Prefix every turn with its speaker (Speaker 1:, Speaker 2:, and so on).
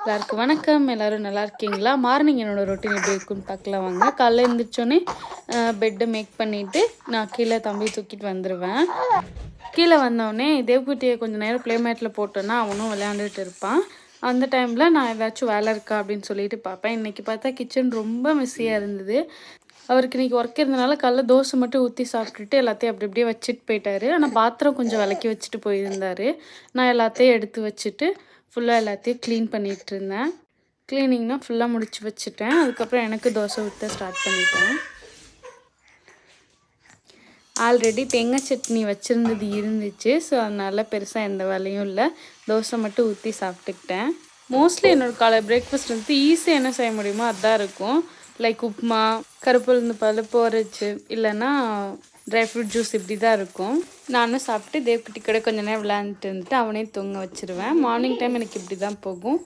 Speaker 1: எல்லாருக்கும் வணக்கம். எல்லோரும் நல்லா இருக்கீங்களா? மார்னிங் என்னோடய ரொட்டீன் எப்படி இருக்குன்னு பார்க்கலாம் வாங்க. காலைல எழுந்திரிச்சோன்னே பெட்டை மேக் பண்ணிவிட்டு நான் கீழே தம்பி தூக்கிட்டு வந்துடுவேன். கீழே வந்தோடனே தேவ்குட்டியை கொஞ்சம் நேரம் ப்ளேமேட்டில் போட்டோன்னா அவனும் விளையாண்டுட்டு இருப்பான். அந்த டைமில் நான் ஏதாச்சும் வேலை இருக்கா அப்படின்னு சொல்லிட்டு பார்ப்பேன். இன்றைக்கி பார்த்தா கிச்சன் ரொம்ப மெஸ்ஸியாக இருந்தது. அவருக்கு இன்றைக்கி ஒர்க் இருந்தனால காலைல தோசை மட்டும் ஊற்றி சாப்பிட்டுட்டு எல்லாத்தையும் அப்படி அப்படியே வச்சுட்டு போயிட்டார். ஆனால் பாத்திரம் கொஞ்சம் விளக்கி வச்சுட்டு போயிருந்தார். நான் எல்லாத்தையும் எடுத்து வச்சுட்டு ஃபுல்லாக எல்லாத்தையும் க்ளீன் பண்ணிகிட்டு இருந்தேன். க்ளீனிங்னா ஃபுல்லாக முடிச்சு வச்சுட்டேன். அதுக்கப்புறம் எனக்கு தோசை ஊற்ற ஸ்டார்ட் பண்ணிட்டேன். ஆல்ரெடி தேங்காய் சட்னி வச்சுருந்தது இருந்துச்சு. ஸோ அதனால் பெருசாக எந்த வேலையும் இல்லை. தோசை மட்டும் ஊற்றி சாப்பிட்டுக்கிட்டேன். மோஸ்ட்லி என்னோடய காலை பிரேக்ஃபாஸ்ட் வந்து ஈஸியாக என்ன செய்ய முடியுமோ அதுதான் இருக்கும். லைக் உப்புமா, கருப்புளுந்து பால், போரச்சு, இல்லைன்னா ட்ரை ஃப்ரூட் ஜூஸ் இப்படி தான் இருக்கும். நானும் சாப்பிட்டு தேவ்குட்டி கூட கொஞ்சம் நேரம் விளையாண்டுட்டு இருந்துட்டு அவனையும் தூங்க வச்சுருவேன். மார்னிங் டைம் எனக்கு இப்படி தான் போகும்.